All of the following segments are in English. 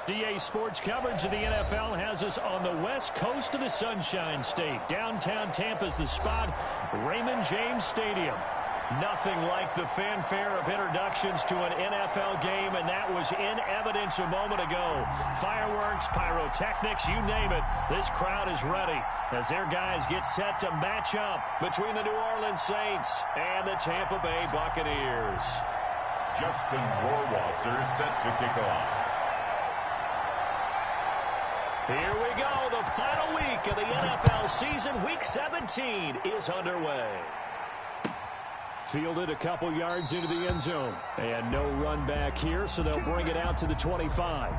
DA Sports coverage of the NFL has us on the west coast of the Sunshine State. Downtown Tampa's the spot, Raymond James Stadium. Nothing like the fanfare of introductions to an NFL game, and that was in evidence a moment ago. Fireworks, pyrotechnics, you name it. This crowd is ready as their guys get set to match up between the New Orleans Saints and the Tampa Bay Buccaneers. Justin Rohrwasser set to kick off. Here we go. The final week of the NFL season. Week 17 is underway. Fielded a couple yards into the end zone. And no run back here, so they'll bring it out to the 25.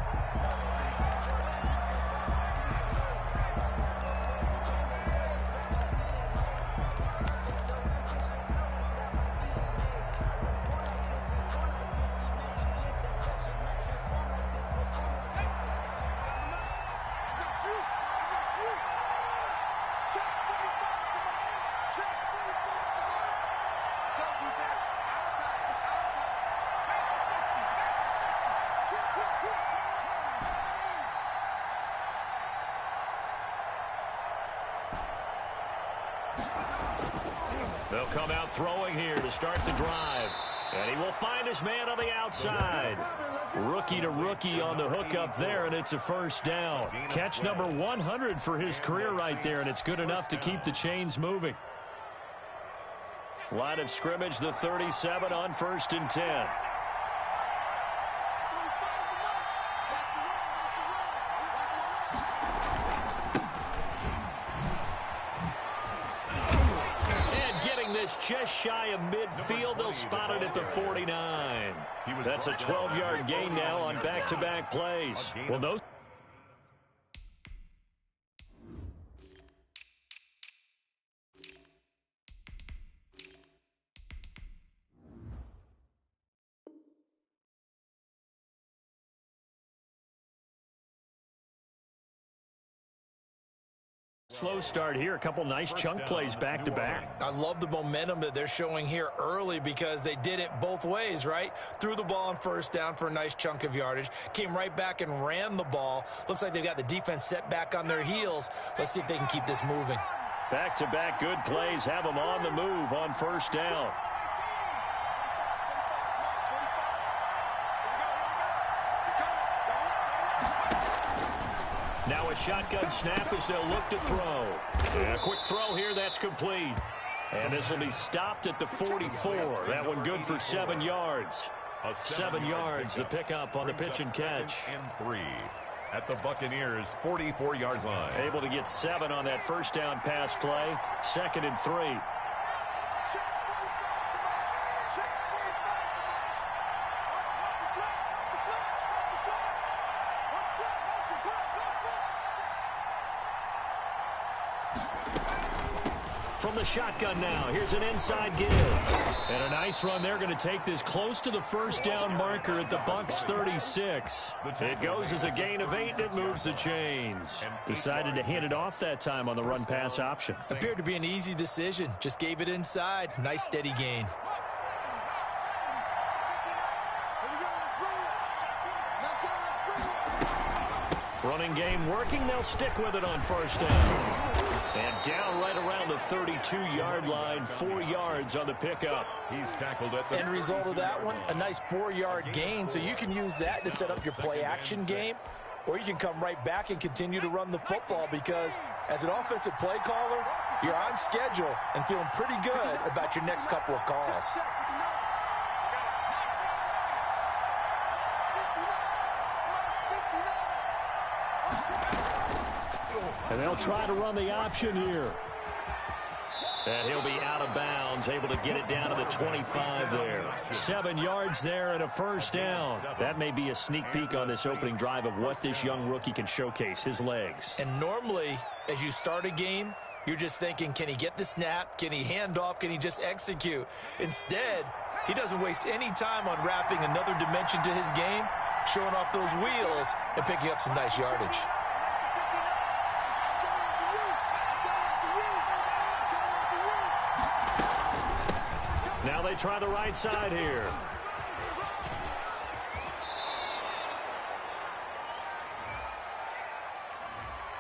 They'll come out throwing here to start the drive. And he will find his man on the outside. Rookie to rookie on the hook up there, and it's a first down. Catch number 100 for his career right there, and it's good enough to keep the chains moving. Line of scrimmage, the 37 on 1st and 10. Just shy of midfield. They'll spot it at the 49. That's a 12-yard gain now on back-to-back plays. Well, those slow start here. A couple nice chunk plays back-to-back. I love the momentum that they're showing here early because they did it both ways, right? Threw the ball on first down for a nice chunk of yardage. Came right back and ran the ball. Looks like they've got the defense set back on their heels. Let's see if they can keep this moving. Back-to-back good plays have them on the move on first down. Now a shotgun snap as they'll look to throw. And a quick throw here, that's complete. And this will be stopped at the 44. That one good for 7 yards. 7 yards, the pickup on the pitch and catch. And 3 at the Buccaneers' 44-yard line. Able to get 7 on that first down pass play. 2nd and 3. From the shotgun now, here's an inside give. And a nice run. They're going to take this close to the first down marker at the Bucs 36. It goes as a gain of 8, and it moves the chains. Decided to hand it off that time on the run-pass option. Appeared to be an easy decision. Just gave it inside. Nice steady gain. Running game working. They'll stick with it on first down. And down right around the 32-yard line, 4 yards on the pickup. He's tackled at the end result of that one, a nice 4-yard gain. So you can use that to set up your play-action game, or you can come right back and continue to run the football because as an offensive play caller, you're on schedule and feeling pretty good about your next couple of calls. And they'll try to run the option here. And he'll be out of bounds, able to get it down to the 25 there. 7 yards there and a first down. That may be a sneak peek on this opening drive of what this young rookie can showcase, his legs. And normally, as you start a game, you're just thinking, can he get the snap? Can he hand off? Can he just execute? Instead, he doesn't waste any time on wrapping another dimension to his game, showing off those wheels and picking up some nice yardage. Now they try the right side here.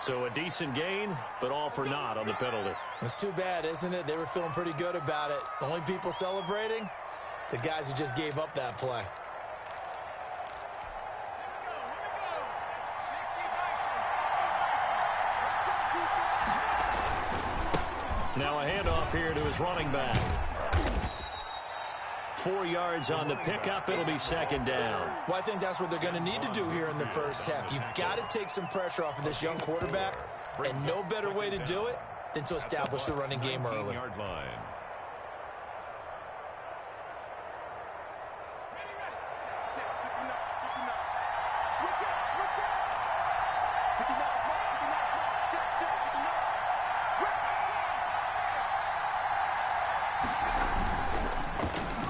So a decent gain, but all for naught on the penalty. It's too bad, isn't it? They were feeling pretty good about it. The only people celebrating, the guys who just gave up that play. Now a handoff here to his running back. 4 yards on the pickup. It'll be second down. Well, I think that's what they're going to need to do here in the first half. You've got to take some pressure off of this young quarterback, and no better way to do it than to establish the running game early.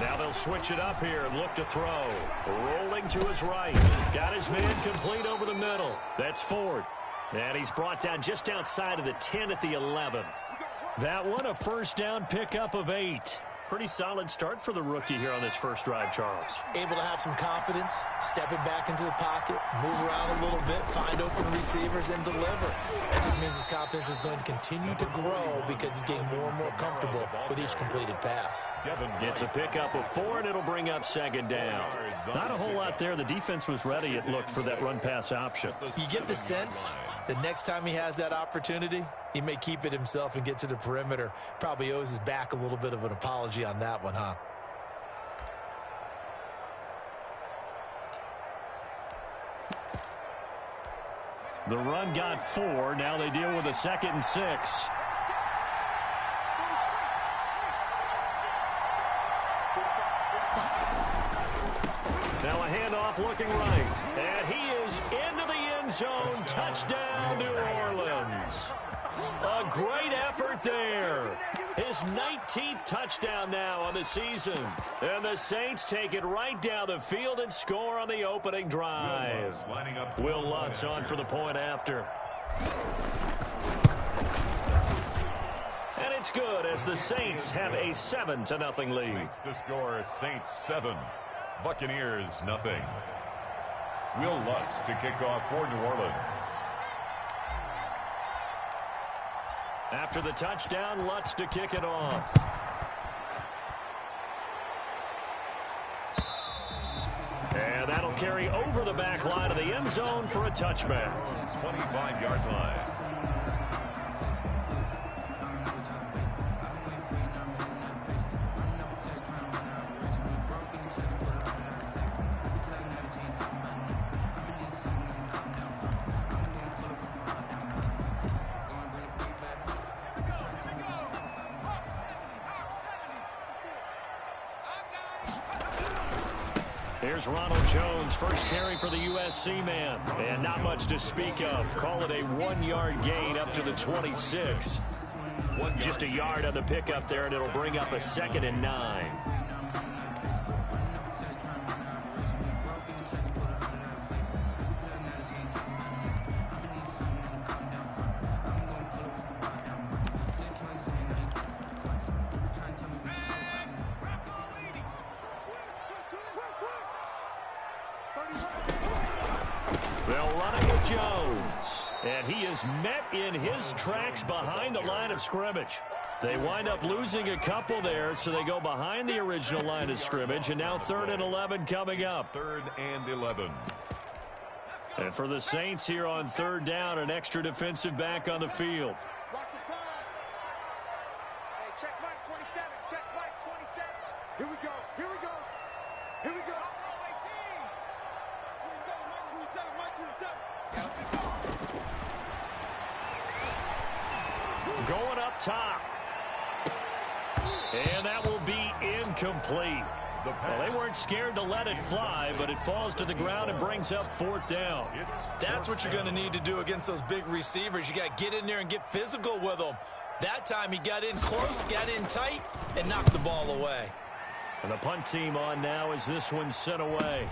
Now they'll switch it up here and look to throw. Rolling to his right. Got his man complete over the middle. That's Ford. And he's brought down just outside of the 10 at the 11. That one a first down pickup of 8. Pretty solid start for the rookie here on this first drive, Charles. Able to have some confidence, stepping back into the pocket, move around a little bit, find open receivers, and deliver. That just means his confidence is going to continue to grow because he's getting more and more comfortable with each completed pass. It's a pickup of 4, and it'll bring up second down. Not a whole lot there. The defense was ready, it looked, for that run-pass option. You get the sense the next time he has that opportunity, he may keep it himself and get to the perimeter. Probably owes his back a little bit of an apology on that one, huh? The run got 4. Now they deal with a 2nd and 6. Now a handoff looking right. And he is into the end zone. Touchdown, New Orleans. A great effort there. His 19th touchdown now on the season. And the Saints take it right down the field and score on the opening drive. Will Lutz on for the point after. And it's good as the Saints have a 7-0 lead. Makes the score Saints 7, Buccaneers 0. Will Lutz to kick off for New Orleans. After the touchdown, Lutz to kick it off. And that'll carry over the back line of the end zone for a touchback. 25-yard line. Here's Ronald Jones, first carry for the USC man. And not much to speak of. Call it a 1-yard gain up to the 26. Just a yard on the pickup there, and it'll bring up a 2nd and 9. They'll run it with Jones. And he is met in his tracks behind the line of scrimmage. They wind up losing a couple there, so they go behind the original line of scrimmage, and now 3rd and 11 coming up. 3rd and 11. And for the Saints here on 3rd down, an extra defensive back on the field. Rock the pass. Hey, check Mike 27. Check Mike 27. Here we go. Here we go. Here we go. Going up top. And that will be incomplete. Well, they weren't scared to let it fly, but it falls to the ground and brings up 4th down. That's what you're going to need to do against those big receivers. You got to get in there and get physical with them. That time he got in close, got in tight, and knocked the ball away. And the punt team on now as this one's sent away.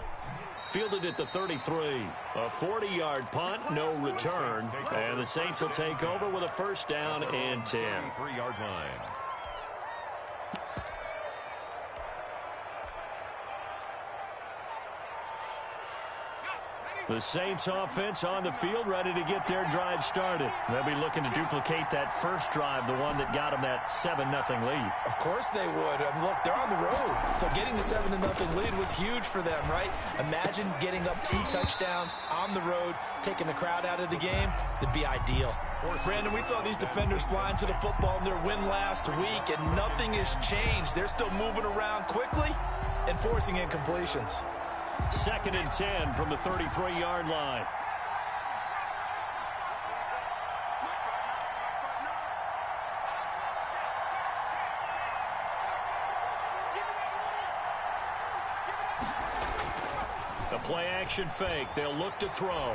Fielded at the 33. A 40-yard punt, no return. And the Saints will take over with a first down and 10. 3-yard line. The Saints offense on the field, ready to get their drive started. They'll be looking to duplicate that first drive, the one that got them that 7-0 lead. Of course they would. I mean, look, they're on the road. So getting the 7-0 lead was huge for them, right? Imagine getting up 2 touchdowns on the road, taking the crowd out of the game. That'd be ideal. Brandon, we saw these defenders flying to the football in their win last week, and nothing has changed. They're still moving around quickly and forcing incompletions. 2nd and 10 from the 33-yard line. The play-action fake. They'll look to throw.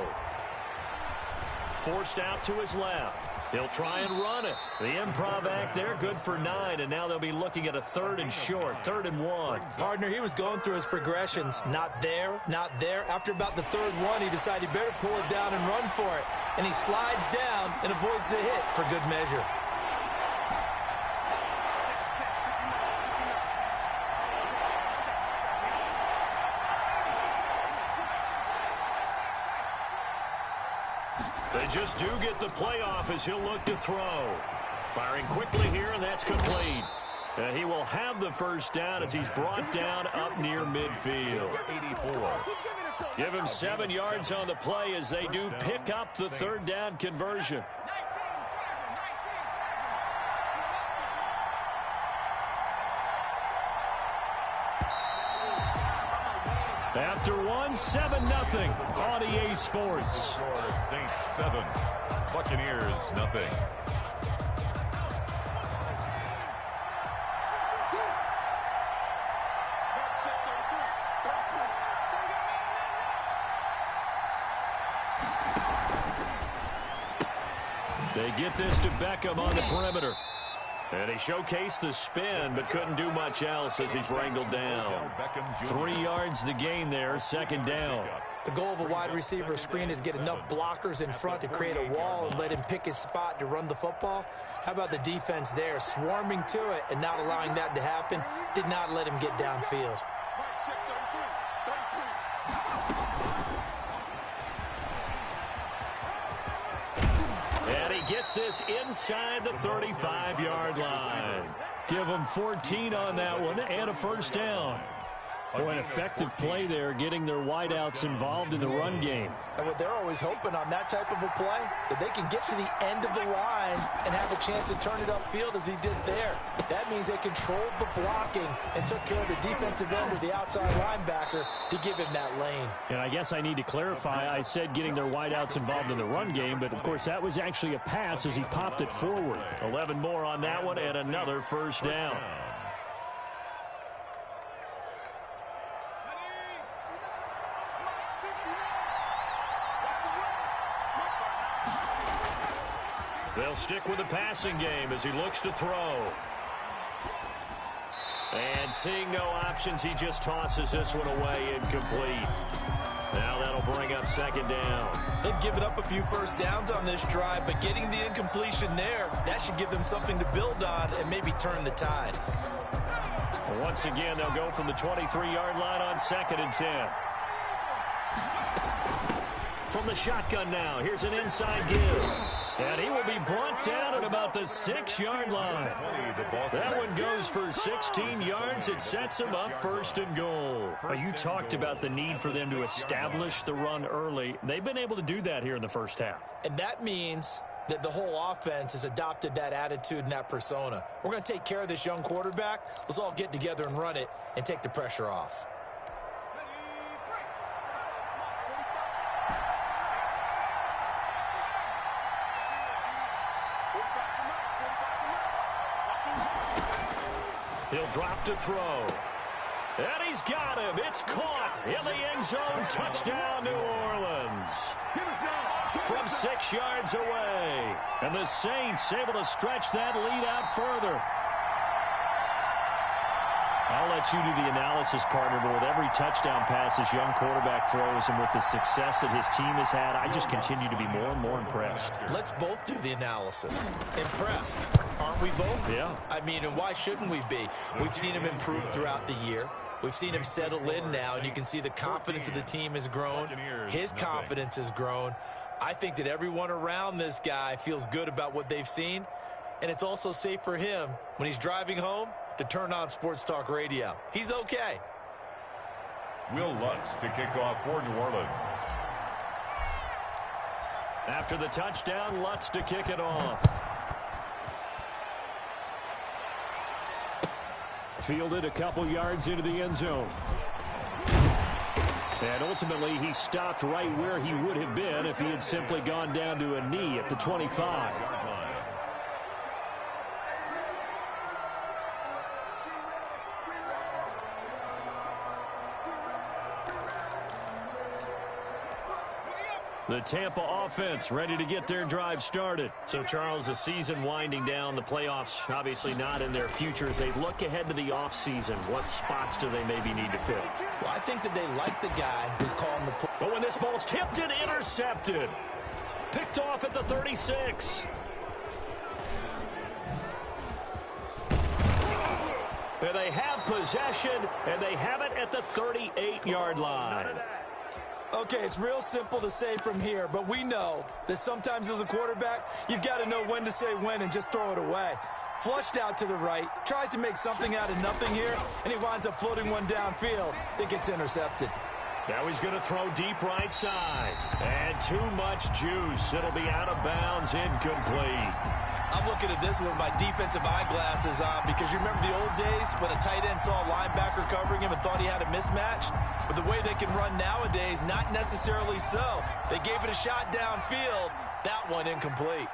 Forced out to his left. He'll try and run it. The improv act there, good for 9, and now they'll be looking at a 3rd and short, 3rd and 1. Partner, he was going through his progressions. Not there, not there. After about the 3rd one, he decided he better pull it down and run for it. And he slides down and avoids the hit for good measure. They just do get the play off as he'll look to throw. Firing quickly here, and that's complete. And he will have the first down as he's brought down up near midfield. 84. Give him 7 yards on the play as they do pick up the 3rd down conversion. After 7-0 on EA Sports. Score Saints 7, Buccaneers nothing. They get this to Beckham on the perimeter. And he showcased the spin, but couldn't do much else as he's wrangled down. 3 yards the gain there, 2nd down. The goal of a wide receiver screen is get enough blockers in front to create a wall and let him pick his spot to run the football. How about the defense there, swarming to it and not allowing that to happen? Did not let him get downfield. And he gets this inside the 35-yard line. Give them 14 on that one and a first down. Boy, an effective play there, getting their wideouts involved in the run game. And what they're always hoping on that type of a play, that they can get to the end of the line and have a chance to turn it upfield as he did there. That means they controlled the blocking and took care of the defensive end of the outside linebacker to give him that lane. And I guess I need to clarify, I said getting their wideouts involved in the run game, but of course that was actually a pass as he popped it forward. 11 more on that one and another first down. They'll stick with the passing game as he looks to throw. And seeing no options, he just tosses this one away incomplete. Now that'll bring up 2nd down. They've given up a few first downs on this drive, but getting the incompletion there, that should give them something to build on and maybe turn the tide. Once again, they'll go from the 23-yard line on 2nd and 10. From the shotgun now, here's an inside give. And he will be brought down at about the 6-yard line. That one goes for 16 yards. It sets him up 1st and goal. You talked about the need for them to establish the run early. They've been able to do that here in the first half. And that means that the whole offense has adopted that attitude and that persona. We're going to take care of this young quarterback. Let's all get together and run it and take the pressure off. He'll drop to throw. And he's got him. It's caught in the end zone. Touchdown, New Orleans. From 6 yards away. And the Saints able to stretch that lead out further. I'll let you do the analysis, partner, but with every touchdown pass this young quarterback throws and with the success that his team has had, I just continue to be more and more impressed. Let's both do the analysis. Impressed. Aren't we both? Yeah. I mean, and why shouldn't we be? We've seen him improve throughout the year. We've seen him settle in now, and you can see the confidence of the team has grown. His confidence has grown. I think that everyone around this guy feels good about what they've seen, and it's also safe for him when he's driving home to turn on Sports Talk Radio. He's okay. Will Lutz to kick off for New Orleans. After the touchdown, Lutz to kick it off. Fielded a couple yards into the end zone. And ultimately, he stopped right where he would have been if he had simply gone down to a knee at the 25. The Tampa offense ready to get their drive started. So, Charles, the season winding down, the playoffs obviously not in their future. As they look ahead to the offseason, what spots do they maybe need to fill? Well, I think that they like the guy who's calling the play. But when this ball's tipped and intercepted, picked off at the 36. And they have possession, and they have it at the 38-yard line. Okay, it's real simple to say from here, but we know that sometimes as a quarterback, you've got to know when to say when and just throw it away. Flushed out to the right, tries to make something out of nothing here, and he winds up floating one downfield that gets intercepted. Now he's going to throw deep right side. And too much juice. It'll be out of bounds, incomplete. I'm looking at this with my defensive eyeglasses on because you remember the old days when a tight end saw a linebacker covering him and thought he had a mismatch? But the way they can run nowadays, not necessarily so. They gave it a shot downfield. That one incomplete.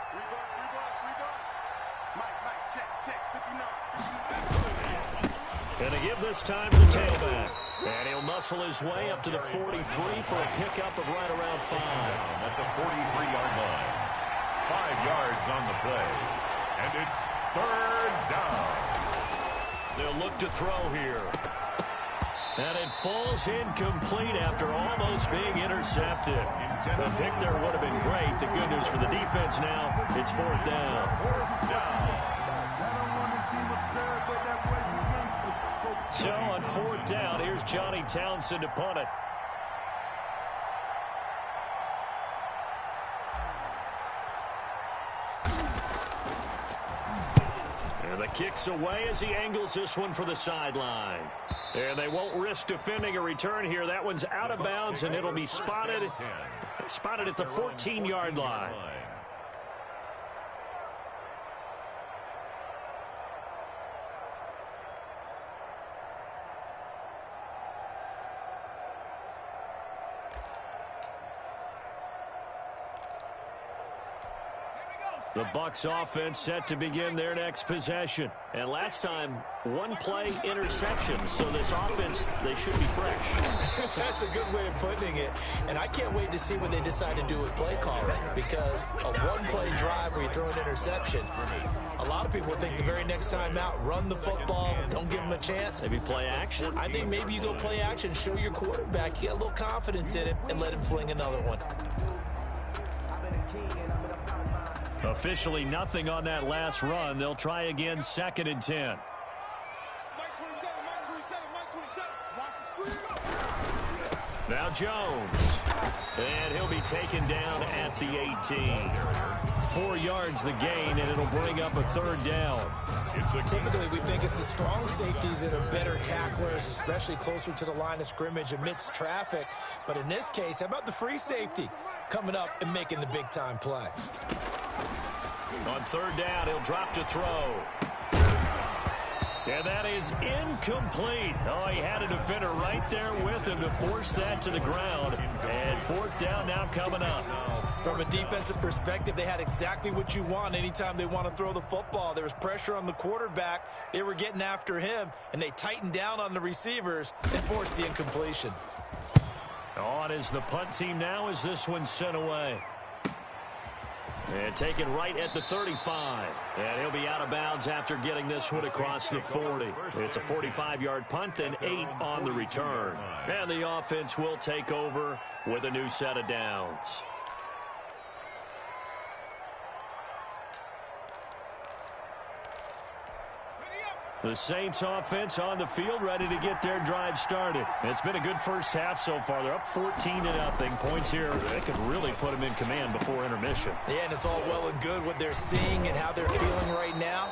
Going to give this time to the tailback. And he'll muscle his way up to the 43 for a pickup of right around 5. At the 43-yard line. 5 yards on the play. And it's 3rd down. They'll look to throw here. And it falls incomplete after almost being intercepted. The pick there would have been great. The good news for the defense now, it's 4th down. 4th down. So on 4th down, here's Johnny Townsend to punt it. And the kick's away as he angles this one for the sideline. And they won't risk defending a return here. That one's out of bounds, and it'll be spotted at the 14-yard line. The Bucs offense set to begin their next possession. And last time, one play interception. So this offense, they should be fresh. That's a good way of putting it. And I can't wait to see what they decide to do with play calling. Because a one-play drive where you throw an interception, a lot of people think the very next time out, run the football, don't give them a chance. Maybe play action. I think maybe you go play action, show your quarterback, you get a little confidence in him, and let him fling another one. Officially nothing on that last run. They'll try again, 2nd and 10. Now Jones. And he'll be taken down at the 18. 4 yards the gain, and it'll bring up a 3rd down. Typically, we think it's the strong safeties that are better tacklers, especially closer to the line of scrimmage amidst traffic. But in this case, how about the free safety coming up and making the big-time play? On 3rd down, he'll drop to throw. And that is incomplete. Oh, he had a defender right there with him to force that to the ground. And 4th down now coming up. From a defensive perspective, they had exactly what you want anytime they want to throw the football. There was pressure on the quarterback. They were getting after him, and they tightened down on the receivers and forced the incompletion. On is the punt team now as this one's sent away. And taken right at the 35. And he'll be out of bounds after getting this one across the 40. It's a 45-yard punt and 8 on the return. And the offense will take over with a new set of downs. The Saints offense on the field, ready to get their drive started. It's been a good first half so far. They're up 14-0. Points here, they could really put them in command before intermission. Yeah, and it's all well and good what they're seeing and how they're feeling right now.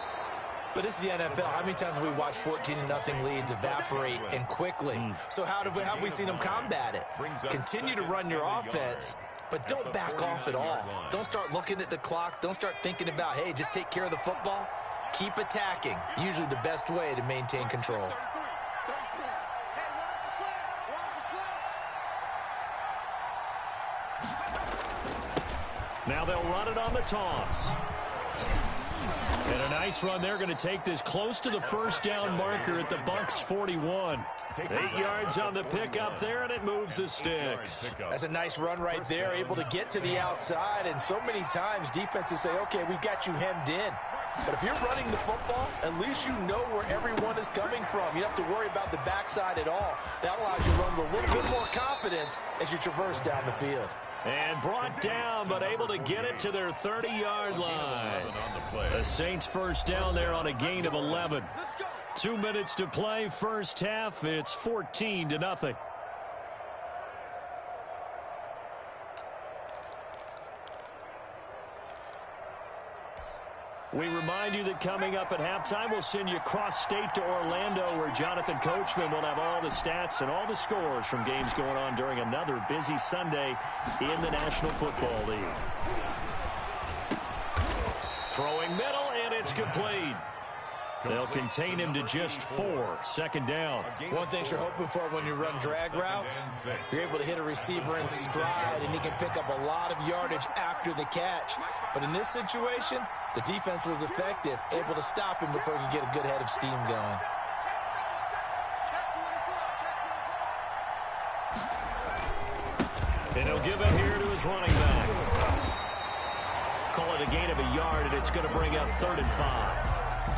But this is the NFL. How many times have we watched 14-0 leads evaporate and quickly? So how have we seen them combat it? Continue to run your offense, but don't back off at all. Don't start looking at the clock. Don't start thinking about, hey, just take care of the football. Keep attacking. Usually the best way to maintain control. Now they'll run it on the toss. And a nice run. They're going to take this close to the first down marker at the Bucs 41. 8 yards on the pickup there, and it moves the sticks. That's a nice run right there, able to get to the outside. And so many times defenses say, okay, we've got you hemmed in. But if you're running the football, at least you know where everyone is coming from. You don't have to worry about the backside at all. That allows you to run with a little bit more confidence as you traverse down the field. And brought down, but able to get it to their 30-yard line. The Saints first down there on a gain of 11. 2 minutes to play, first half. It's 14-0. We remind you that coming up at halftime, we'll send you cross-state to Orlando, where Jonathan Coachman will have all the stats and all the scores from games going on during another busy Sunday in the National Football League. Throwing middle, and it's complete. They'll contain him to just 4. Second down. One thing you're hoping for when you run drag routes, you're able to hit a receiver in stride, and he can pick up a lot of yardage after the catch. But in this situation, the defense was effective, able to stop him before he could get a good head of steam going. And he'll give it here to his running back. Call it a gain of a yard, and it's going to bring up 3rd and 5.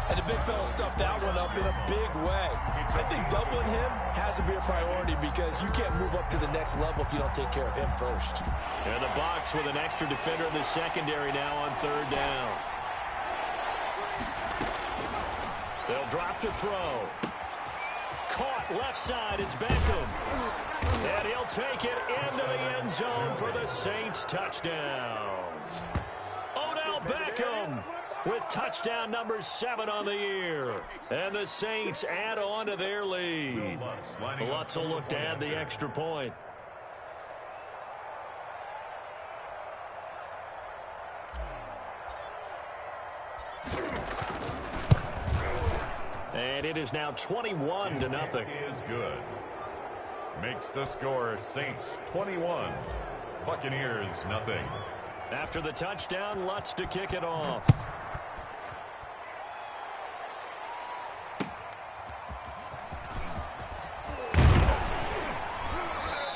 And the big fella stuffed that one up in a big way. I think doubling him has to be a priority because you can't move up to the next level if you don't take care of him first. And the Bucs with an extra defender in the secondary now on 3rd down. They'll drop to throw. Caught left side. It's Beckham. And he'll take it into the end zone for the Saints touchdown. Odell Beckham with touchdown number 7 on the year. And the Saints add on to their lead. Lutz will look to add the extra point. And it is now 21-0. Is good. Makes the score Saints 21, Buccaneers nothing. After the touchdown, Lutz to kick it off.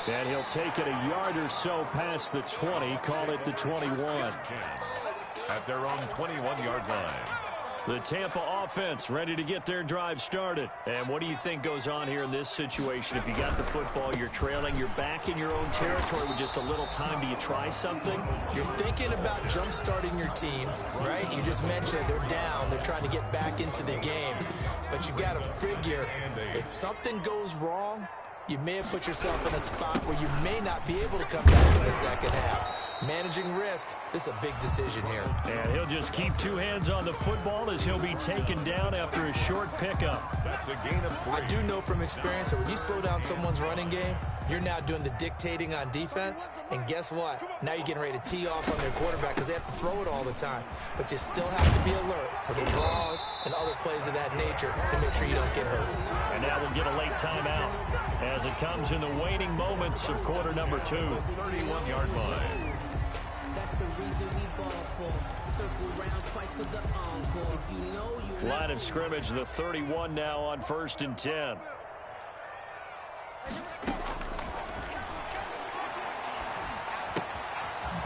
And he'll take it a yard or so past the 20, call it the 21. At their own 21-yard line. The Tampa offense ready to get their drive started. And what do you think goes on here in this situation? If you got the football, you're trailing, you're back in your own territory with just a little time. Do you try something? You're thinking about jump-starting your team, right? You just mentioned they're down. They're trying to get back into the game. But you got to figure if something goes wrong, you may have put yourself in a spot where you may not be able to come back in the second half. Managing risk, this is a big decision here. And he'll just keep 2 hands on the football as he'll be taken down after a short pickup. That's a gain of 3. I do know from experience that when you slow down someone's running game, you're now doing the dictating on defense. And guess what? Now you're getting ready to tee off on their quarterback because they have to throw it all the time. But you still have to be alert for the draws and other plays of that nature to make sure you don't get hurt. And now we'll get a late timeout as it comes in the waning moments of quarter number 2. 31-yard line. Line of scrimmage, the 31 now on 1st and 10.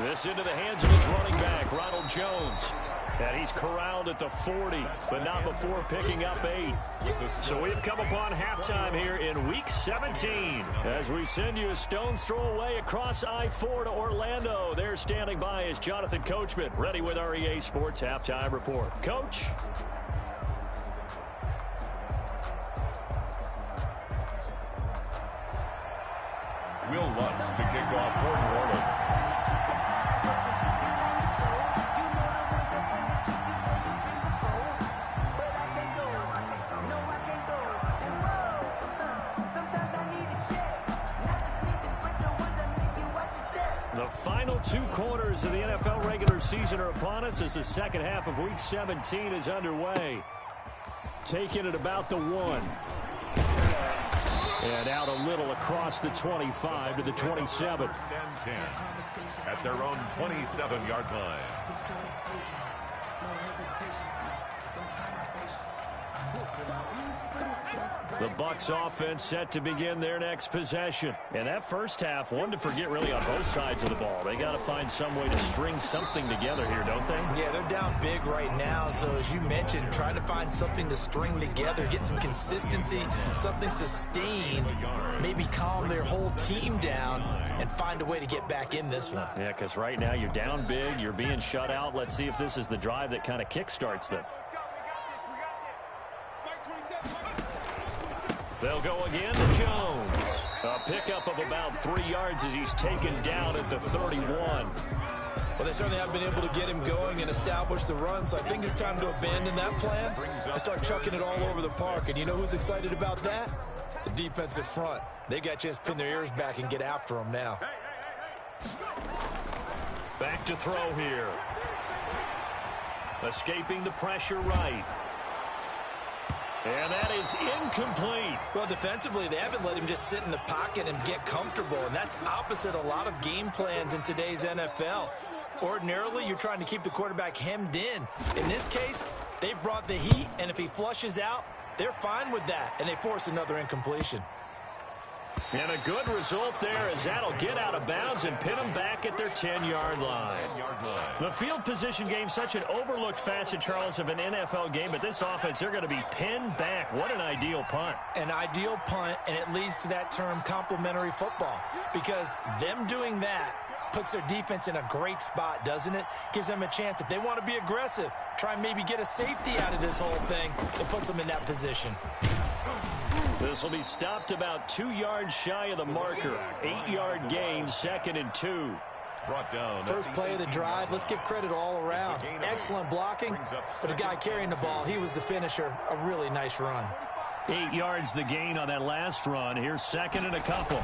This into the hands of his running back, Ronald Jones. And he's corralled at the 40, but not before picking up 8. So we've come upon halftime here in Week 17. As we send you a stone's throw away across I-4 to Orlando. There standing by is Jonathan Coachman, ready with our EA Sports Halftime Report. Coach? Will Lutz to kick off for New Orleans. The final 2 quarters of the NFL regular season are upon us as the second half of Week 17 is underway. Taking it about the 1. And out a little across the 25 to the 27. Stand 10 at their own 27-yard line. The Bucs offense set to begin their next possession. And that first half, one to forget really on both sides of the ball. They got to find some way to string something together here, don't they? Yeah, they're down big right now. So as you mentioned, trying to find something to string together, get some consistency, something sustained, maybe calm their whole team down and find a way to get back in this one. Yeah, because right now you're down big, you're being shut out. Let's see if this is the drive that kind of kickstarts them. They'll go again to Jones. A pickup of about 3 yards as he's taken down at the 31. Well, they certainly have been able to get him going and establish the run, so I think it's time to abandon that plan and start chucking it all over the park. And you know who's excited about that? The defensive front. They got a chance to pin their ears back and get after him now. Back to throw here. Escaping the pressure right. And that is incomplete. Well, defensively, they haven't let him just sit in the pocket and get comfortable, and that's opposite a lot of game plans in today's NFL. Ordinarily, you're trying to keep the quarterback hemmed in. In this case, they've brought the heat, and if he flushes out, they're fine with that, and they force another incompletion. And a good result there as that'll get out of bounds and pin them back at their 10-yard line. The field position game, such an overlooked facet, Charles, of an NFL game, but this offense, they're going to be pinned back. What an ideal punt. An ideal punt, and it leads to that term complementary football, because them doing that puts their defense in a great spot, doesn't it? Gives them a chance. If they want to be aggressive, try and maybe get a safety out of this whole thing, it puts them in that position. This will be stopped about 2 yards shy of the marker. 8-yard gain, 2nd and 2. Brought down. First play of the drive, let's give credit all around. Excellent blocking, but the guy carrying the ball, he was the finisher. A really nice run. 8 yards the gain on that last run. Here's 2nd and a couple.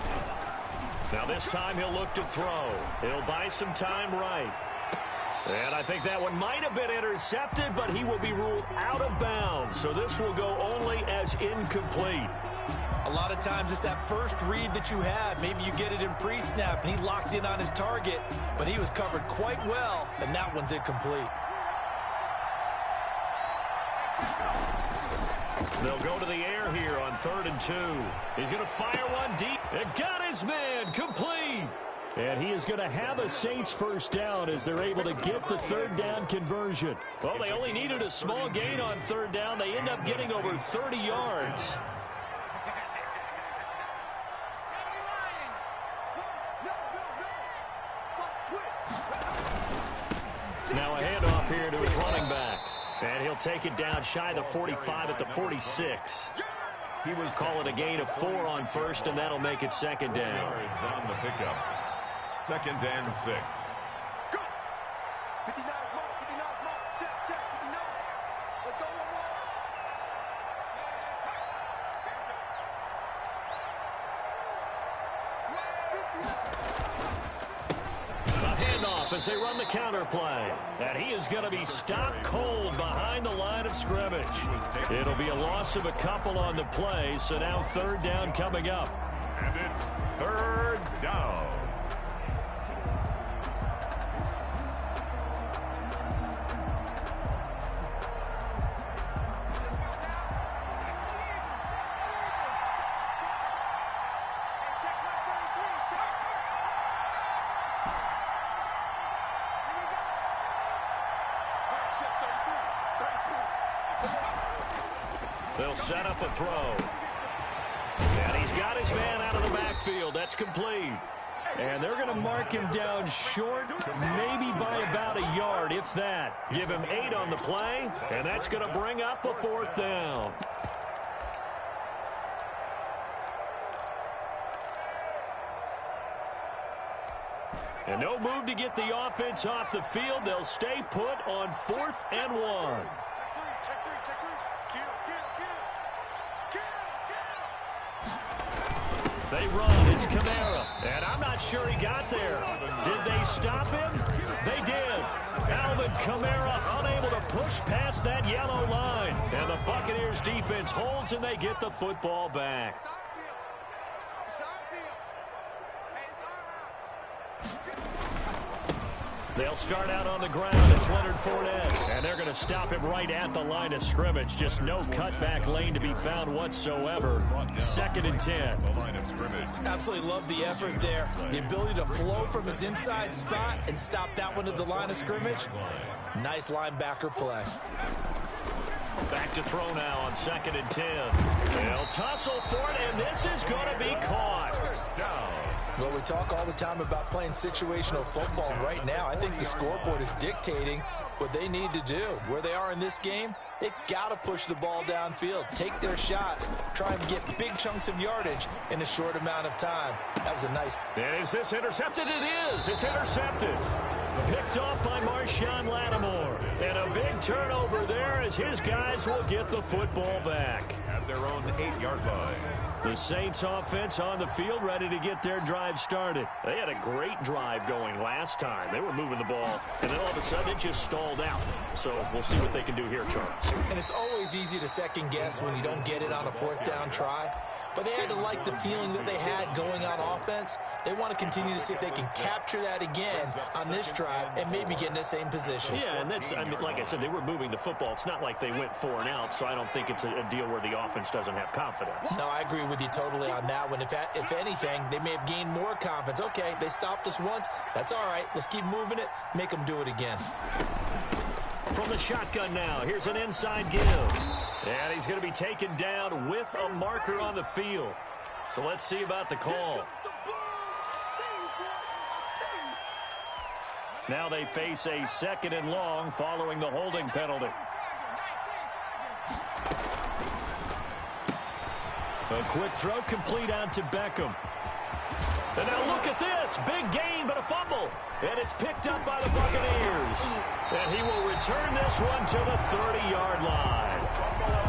Now this time he'll look to throw. He'll buy some time right. And I think that one might have been intercepted, but he will be ruled out of bounds. So this will go only as incomplete. A lot of times it's that first read that you have. Maybe you get it in pre-snap, and he locked in on his target, but he was covered quite well, and that one's incomplete. They'll go to the air here on 3rd and 2. He's going to fire one deep. It got his man complete. And he is going to have a Saints first down as they're able to get the 3rd down conversion. Well, they only needed a small gain on 3rd down. They end up getting over 30 yards. Now a handoff here to his running back. And he'll take it down shy of the 45 at the 46. He was calling a gain of 4 on 1st, and that'll make it 2nd down. Yards on the pickup. 2nd and 6. Go. 59 mark, 59 mark. Check, check, 59. Let's go one more. A handoff as they run the counter play. And he is going to be stopped cold behind the line of scrimmage. It'll be a loss of a couple on the play, so now 3rd down coming up. And it's 3rd down. They'll set up a throw. And he's got his man out of the backfield. That's complete. And they're going to mark him down short, maybe by about a yard, if that. Give him 8 on the play, and that's going to bring up a 4th down. And no move to get the offense off the field. They'll stay put on 4th and 1. They run. It's Kamara. And I'm not sure he got there. Did they stop him? They did. Alvin Kamara unable to push past that yellow line. And the Buccaneers defense holds and they get the football back. They'll start out on the ground. It's Leonard Fournette. And they're going to stop him right at the line of scrimmage. Just no cutback lane to be found whatsoever. 2nd and 10. Absolutely love the effort there. The ability to flow from his inside spot and stop that one at the line of scrimmage. Nice linebacker play. Back to throw now on 2nd and 10. They'll tussle for it, and this is going to be caught. Well, we talk all the time about playing situational football. Right now, I think the scoreboard is dictating what they need to do. Where they are in this game, they've got to push the ball downfield, take their shots, try and get big chunks of yardage in a short amount of time. That was a nice... And is this intercepted? It is. It's intercepted. Picked off by Marshawn Lattimore. And a big turnover there as his guys will get the football back. At their own 8-yard line. The Saints offense on the field ready to get their drive started. They had a great drive going last time. They were moving the ball, and then all of a sudden it just stalled out. So we'll see what they can do here, Charles. And it's always easy to second guess when you don't get it on a 4th down try. But they had to like the feeling that they had going on offense. They want to continue to see if they can capture that again on this drive and maybe get in the same position. Yeah, and that's, I mean, like I said, they were moving the football. It's not like they went 4 and out, so I don't think it's a deal where the offense doesn't have confidence. No, I agree with you totally on that one. If anything, they may have gained more confidence. Okay, they stopped us once. That's all right. Let's keep moving it. Make them do it again. From the shotgun now, here's an inside give. And he's going to be taken down with a marker on the field. So let's see about the call. Now they face a 2nd and long following the holding penalty. A quick throw complete out to Beckham. And now look at this. Big gain, but a fumble. And it's picked up by the Buccaneers. And he will return this one to the 30-yard line.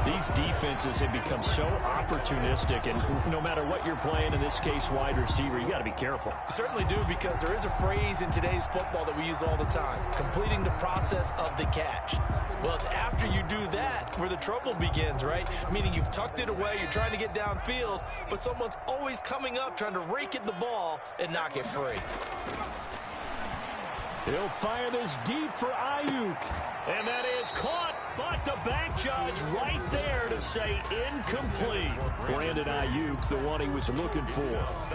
These defenses have become so opportunistic, and no matter what you're playing, in this case wide receiver, you got to be careful. You certainly do, because there is a phrase in today's football that we use all the time: completing the process of the catch. Well, it's after you do that where the trouble begins, right? Meaning you've tucked it away, you're trying to get downfield, but someone's always coming up trying to rake at the ball and knock it free. He'll fire this deep for Ayuk. And that is caught, but the back judge right there to say incomplete. Brandon Ayuk, the one he was looking for.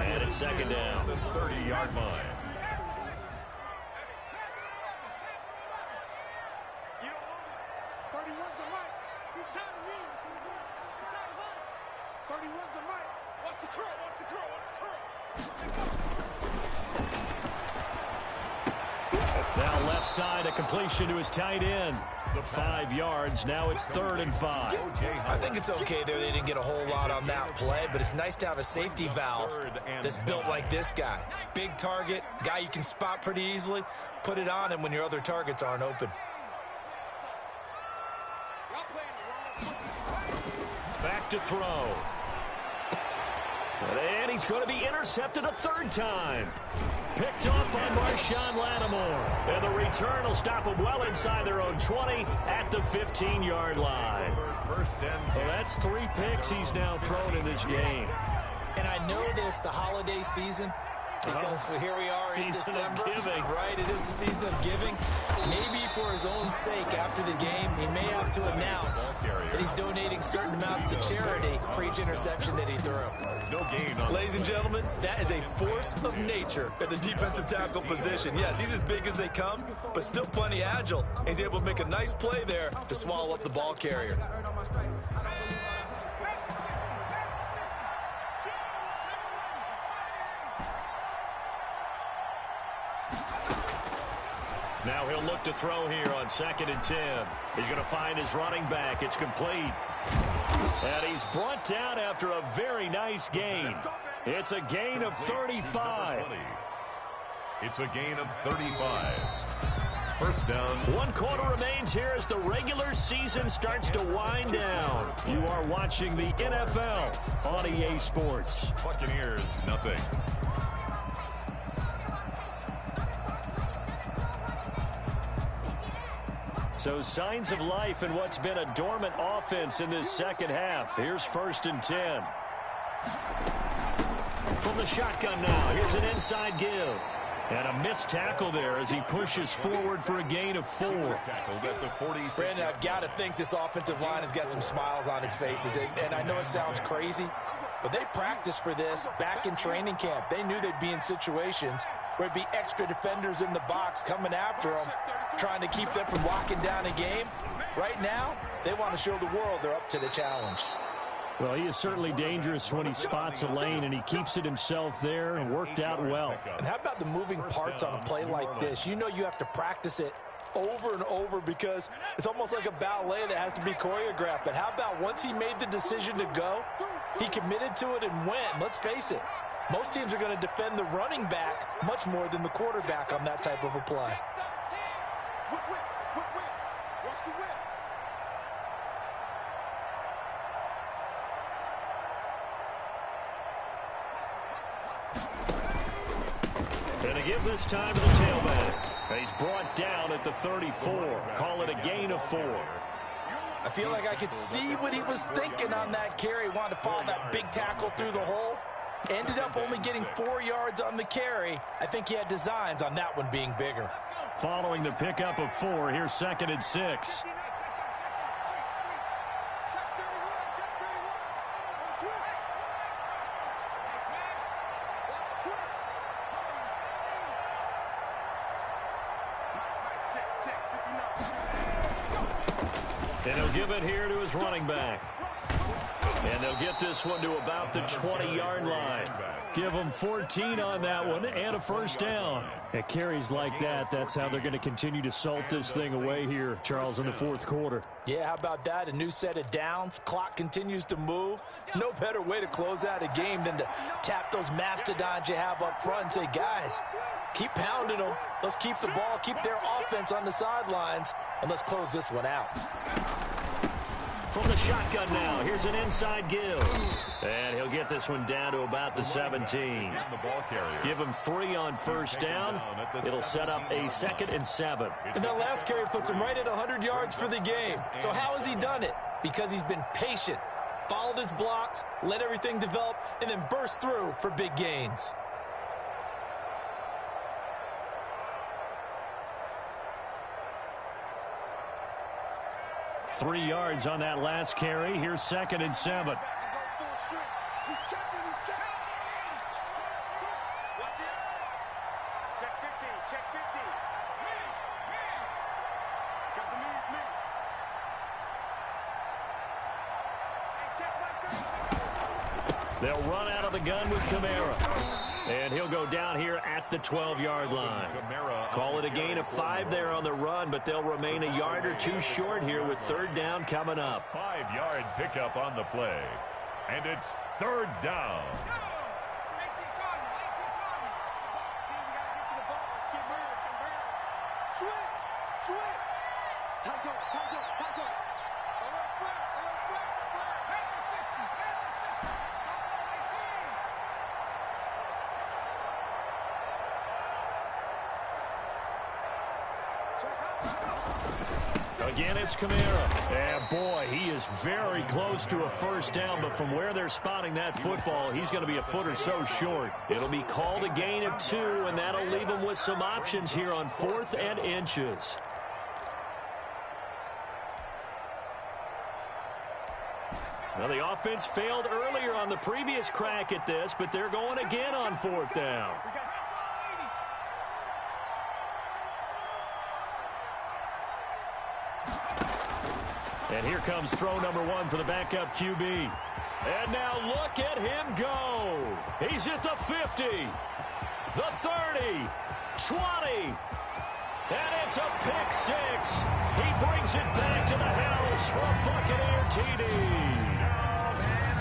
And it's 2nd down. The 30-yard line. Now left side, a completion to his tight end. 5 yards. Now it's 3rd and 5. I think it's okay there. They didn't get a whole lot on that play, but it's nice to have a safety valve that's built like this guy. Big target, guy you can spot pretty easily. Put it on him when your other targets aren't open. Back to throw. And he's going to be intercepted a 3rd time. Picked off by Marshawn Lattimore. And the return will stop him well inside their own 20 at the 15-yard line. So that's 3 picks he's now thrown in this game. And I know this, the holiday season, because here we are in December. Giving. Right, it is the season of giving. Maybe for his own sake after the game, he may have to announce that he's donating certain amounts to charity for each interception that he threw. Ladies and gentlemen, that is a force of nature at the defensive tackle position. Yes, he's as big as they come, but still plenty agile. He's able to make a nice play there to swallow up the ball carrier. Now he'll look to throw here on 2nd and 10. He's going to find his running back. It's complete. And he's brought down after a very nice gain. It's a gain of 35. It's a gain of 35. First down. 1 quarter remains here as the regular season starts to wind down. You are watching the NFL on EA Sports. Buccaneers, nothing. So signs of life in what's been a dormant offense in this second half. Here's 1st and 10. From the shotgun now, here's an inside give. And a missed tackle there as he pushes forward for a gain of 4. Brandon, I've got to think this offensive line has got some smiles on its faces. And I know it sounds crazy, but they practiced for this back in training camp. They knew they'd be in situations where it'd be extra defenders in the box coming after them, trying to keep them from locking down a game. Right now, they want to show the world they're up to the challenge. Well, he is certainly dangerous when he spots a lane, and he keeps it himself there and worked out well. And how about the moving parts on a play like this? You know you have to practice it over and over because it's almost like a ballet that has to be choreographed. But how about once he made the decision to go, he committed to it and went. Let's face it, most teams are going to defend the running back much more than the quarterback on that type of a play. And to give this time to the tailback. He's brought down at the 34. Call it a gain of 4. I feel like I could see what he was thinking on that carry. Wanted to follow that big tackle through the hole. Ended up only getting 4 yards on the carry. I think he had designs on that one being bigger. Following the pickup of 4, here's 2nd and 6. And he'll give it here to his running back. And they'll get this one to about the 20-yard line. Give them 14 on that one and a 1st down. At carries like that, that's how they're going to continue to salt this thing away here, Charles, in the 4th quarter. Yeah, how about that? A new set of downs. Clock continues to move. No better way to close out a game than to tap those mastodons you have up front and say, guys, keep pounding them. Let's keep the ball, keep their offense on the sidelines, and let's close this one out. From the shotgun now, here's an inside give. And he'll get this one down to about the 17. Give him 3 on 1st down. It'll set up a 2nd and 7. And that last carry puts him right at 100 yards for the game. So how has he done it? Because he's been patient, followed his blocks, let everything develop, and then burst through for big gains. Three yards on that last carry. Here's 2nd and 7. They'll run out of the gun with Kamara. And he'll go down here at the 12-yard line. Call it a gain of 5 there on the run, but they'll remain a yard or 2 short here with 3rd down coming up. 5-yard pickup on the play. And it's 3rd down. Again, it's Kamara. And boy, he is very close to a 1st down, but from where they're spotting that football, he's going to be a foot or so short. It'll be called a gain of 2, and that'll leave him with some options here on 4th and inches. Well, the offense failed earlier on the previous crack at this, but they're going again on 4th down. And here comes throw number 1 for the backup QB. And now look at him go. He's at the 50, the 30, 20. And it's a pick 6. He brings it back to the house for a Buccaneer TD.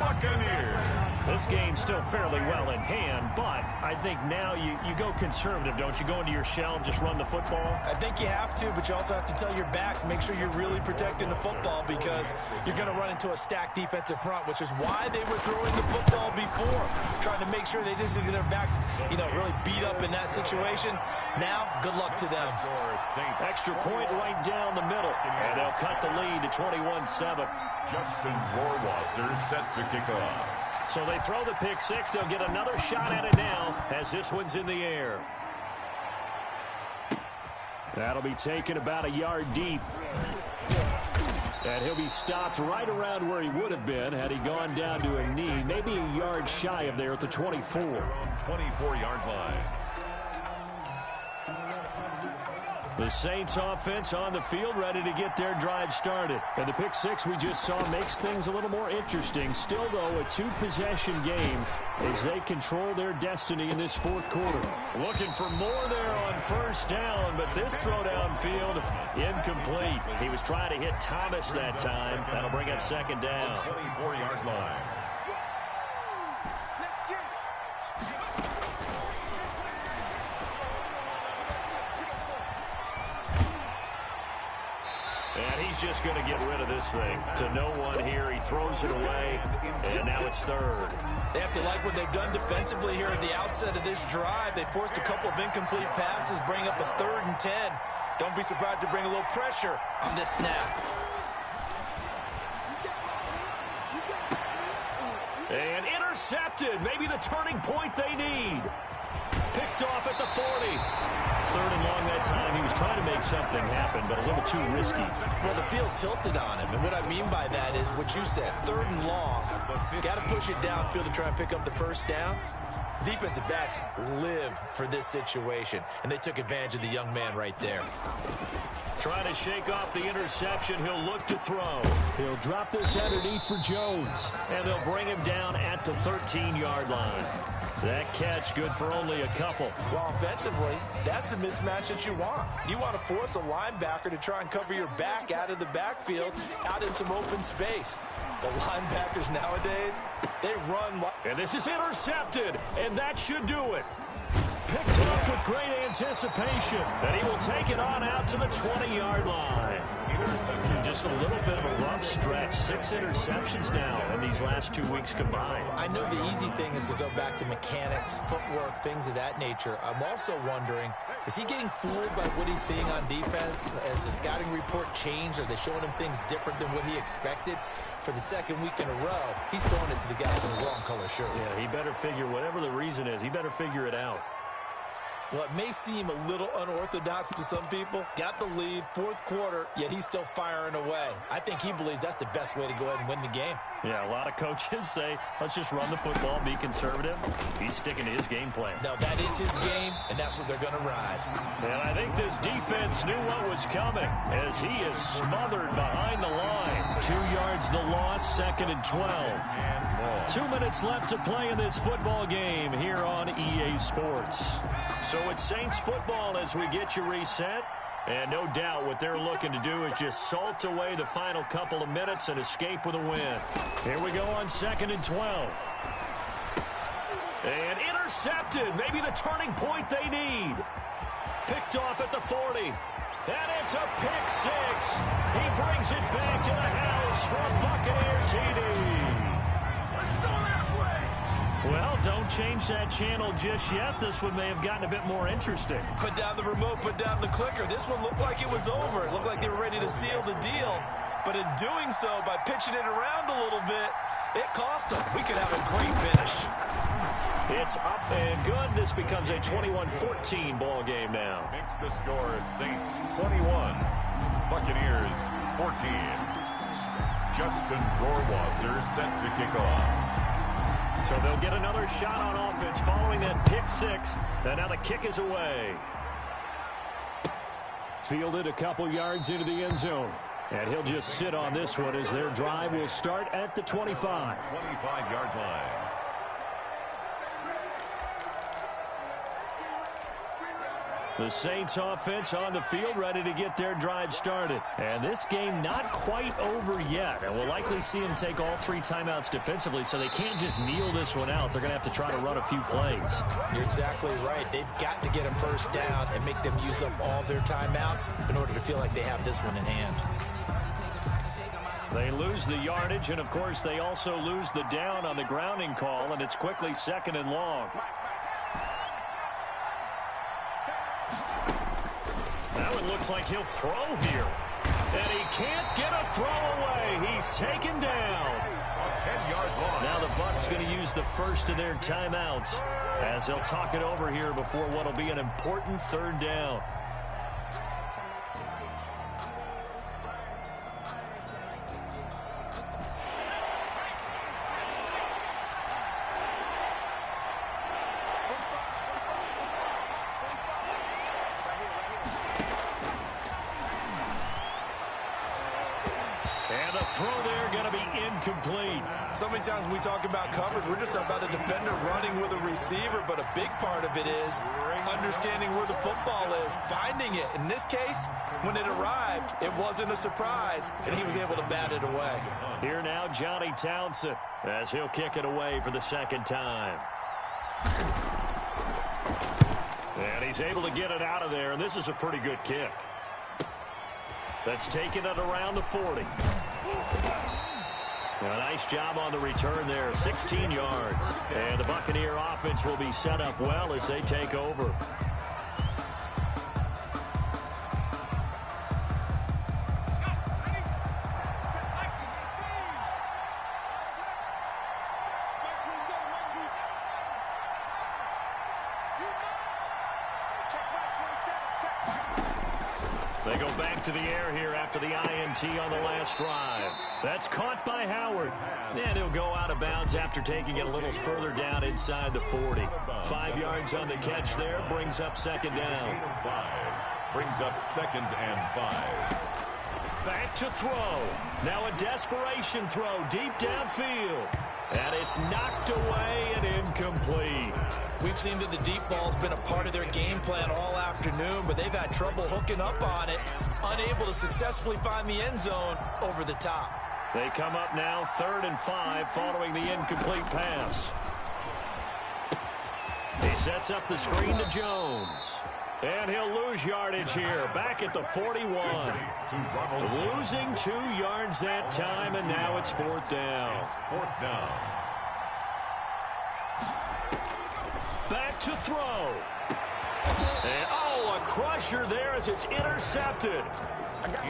Buccaneers. This game's still fairly well in hand, but I think now you go conservative, don't you? Go into your shell and just run the football? I think you have to, but you also have to tell your backs, make sure you're really protecting the football because you're going to run into a stacked defensive front, which is why they were throwing the football before, trying to make sure they didn't get their backs, really beat up in that situation. Now, good luck to them. Extra point right down the middle, and they'll cut the lead to 21-7. Justin Rohrwasser set to kick off. So they throw the pick six. They'll get another shot at it now as this one's in the air. That'll be taken about a yard deep. And he'll be stopped right around where he would have been had he gone down to a knee, maybe a yard shy of there at the 24. 24-yard line. The Saints offense on the field ready to get their drive started. And the pick six we just saw makes things a little more interesting. Still, though, a two-possession game as they control their destiny in this fourth quarter. Looking for more there on first down, but this throw downfield incomplete. He was trying to hit Thomas that time. That'll bring up second down. 24-yard line. And he's just going to get rid of this thing. To no one here. He throws it away, and now it's third. They have to like what they've done defensively here at the outset of this drive. They forced a couple of incomplete passes, bring up a 3rd and 10. Don't be surprised to bring a little pressure on this snap. And intercepted. Maybe the turning point they need. Picked off at the 40. 3rd and long that time. He was trying to make something happen, but a little too risky. Well, the field tilted on him, and what I mean by that is what you said, 3rd and long. Got to push it downfield to try and pick up the first down. Defensive backs live for this situation, and they took advantage of the young man right there. Trying to shake off the interception. He'll look to throw. He'll drop this underneath for Jones, and they'll bring him down at the 13-yard line. That catch good for only a couple. Well, offensively, that's the mismatch that you want. You want to force a linebacker to try and cover your back out of the backfield, out in some open space. The linebackers nowadays, they run. And this is intercepted, and that should do it. Picked up with great anticipation, and he will take it on out to the 20-yard line. Just a little bit of a rough stretch. 6 interceptions now in these last 2 weeks combined. I know the easy thing is to go back to mechanics, footwork, things of that nature. I'm also wondering, is he getting fooled by what he's seeing on defense? Has the scouting report changed? Are they showing him things different than what he expected? For the 2nd week in a row, he's throwing it to the guys in the wrong color shirts. Yeah, he better figure, whatever the reason is, he better figure it out. Well, it may seem a little unorthodox to some people. Got the lead, 4th quarter, yet he's still firing away. I think he believes that's the best way to go ahead and win the game. Yeah, a lot of coaches say, let's just run the football, be conservative. He's sticking to his game plan. No, that is his game, and that's what they're going to ride. And I think this defense knew what was coming as he is smothered behind the line. 2 yards the loss, 2nd and 12. 2 minutes left to play in this football game here on EA Sports. So it's Saints football as we get you reset. And no doubt what they're looking to do is just salt away the final couple of minutes and escape with a win. Here we go on 2nd and 12. And intercepted. Maybe the turning point they need. Picked off at the 40. And it's a pick six. He brings it back to the house for a Buccaneer TD. Well, don't change that channel just yet. This one may have gotten a bit more interesting. Put down the remote, put down the clicker. This one looked like it was over. It looked like they were ready to seal the deal. But in doing so, by pitching it around a little bit, it cost them. We could have a great finish. It's up and good. This becomes a 21-14 ball game now. Makes the score Saints 21, Buccaneers 14. Justin Rohrwasser set to kick off. So they'll get another shot on offense following that pick six. And now the kick is away. Fielded a couple yards into the end zone. And he'll just sit on this one as their drive will start at the 25. 25-yard line. The Saints offense on the field, ready to get their drive started. And this game not quite over yet. And we'll likely see them take all 3 timeouts defensively, so they can't just kneel this one out. They're going to have to try to run a few plays. You're exactly right. They've got to get a first down and make them use up all their timeouts in order to feel like they have this one in hand. They lose the yardage, and, of course, they also lose the down on the grounding call, and it's quickly 2nd and long. Now it looks like he'll throw here. And he can't get a throw away. He's taken down. A 10-yard loss. Now the Bucs going to use the first of their timeouts as they'll talk it over here before what will be an important 3rd down. And the throw there going to be incomplete. So many times when we talk about coverage, we're just about a defender running with a receiver, but a big part of it is understanding where the football is, finding it. In this case, when it arrived, it wasn't a surprise, and he was able to bat it away. Here now, Johnny Townsend, as he'll kick it away for the 2nd time. And he's able to get it out of there, and this is a pretty good kick. That's taking it around the 40. A nice job on the return there, 16 yards. And the Buccaneer offense will be set up well as they take over. They go back to the air here after the INT on the last drive. That's caught by Howard. And he'll go out of bounds after taking it a little further down inside the 40. 5 yards on the catch there, brings up 2nd down. 5. Brings up 2nd and 5. Back to throw. Now a desperation throw deep downfield. And it's knocked away and incomplete. We've seen that the deep ball's been a part of their game plan all afternoon, but they've had trouble hooking up on it, unable to successfully find the end zone over the top. They come up now 3rd and 5 following the incomplete pass. He sets up the screen to Jones. And he'll lose yardage here, back at the 41. Losing 2 yards that time, and now it's 4th down. 4th down. Back to throw. And, a crusher there as it's intercepted.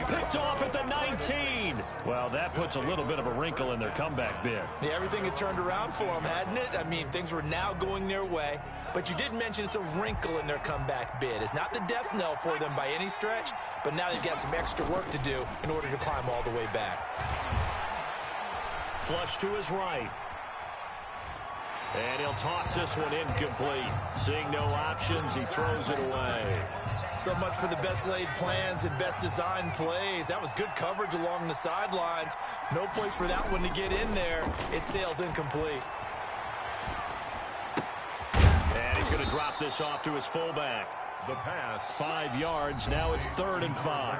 Picked off at the 19. Well, that puts a little bit of a wrinkle in their comeback bid. Yeah, everything had turned around for them, hadn't it? I mean, things were now going their way. But you did mention it's a wrinkle in their comeback bid. It's not the death knell for them by any stretch, but now they've got some extra work to do in order to climb all the way back. Flush to his right. And he'll toss this one incomplete. Seeing no options, he throws it away. So much for the best laid plans and best designed plays. That was good coverage along the sidelines. No place for that one to get in there. It sails incomplete. And he's going to drop this off to his fullback. The pass. 5 yards. Now it's 3rd and 5.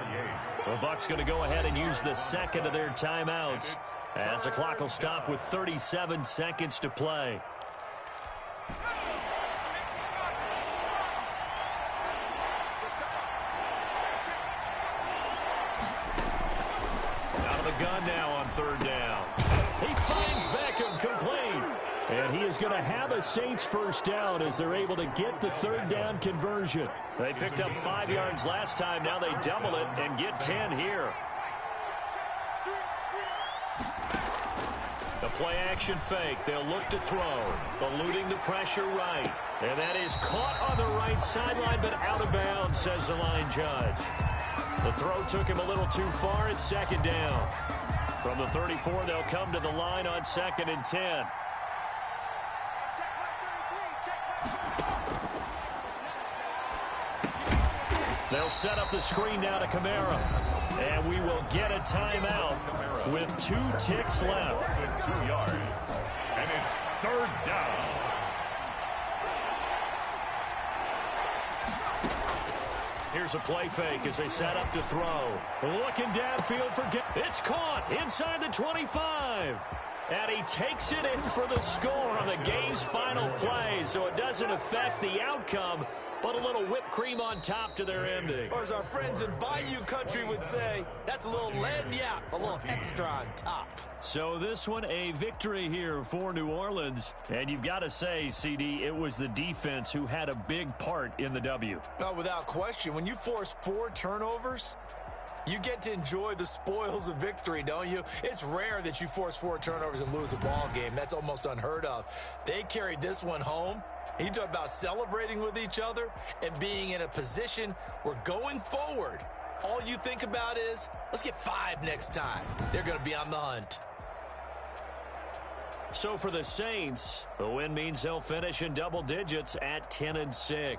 The Bucs going to go ahead and use the 2nd of their timeouts as the clock will stop with 37 seconds to play. Out of the gun now on 3rd down. He finds Beckham complete. And he is going to have a Saints first down as they're able to get the 3rd down conversion. They picked up 5 yards last time. Now they double it and get 10 here. The play action fake. They'll look to throw. Eluding the pressure right. And that is caught on the right sideline, but out of bounds, says the line judge. The throw took him a little too far. It's 2nd down. From the 34, they'll come to the line on 2nd and 10. They'll set up the screen now to Kamara. And we will get a timeout with 2 ticks left. 2 yards. And it's 3rd down. Here's a play fake as they set up to throw. Looking downfield for it's caught inside the 25. And he takes it in for the score on the game's final play, so it doesn't affect the outcome, but a little whipped cream on top to their ending. Or as our friends in Bayou Country would say, that's a little lagniappe, a little extra on top. So this one, a victory here for New Orleans. And you've got to say, CD, it was the defense who had a big part in the W. Oh, without question. When you force 4 turnovers, you get to enjoy the spoils of victory, don't you? It's rare that you force 4 turnovers and lose a ball game. That's almost unheard of. They carried this one home. You talk about celebrating with each other and being in a position where going forward, all you think about is, let's get 5 next time. They're going to be on the hunt. So for the Saints, the win means they'll finish in double digits at 10-6.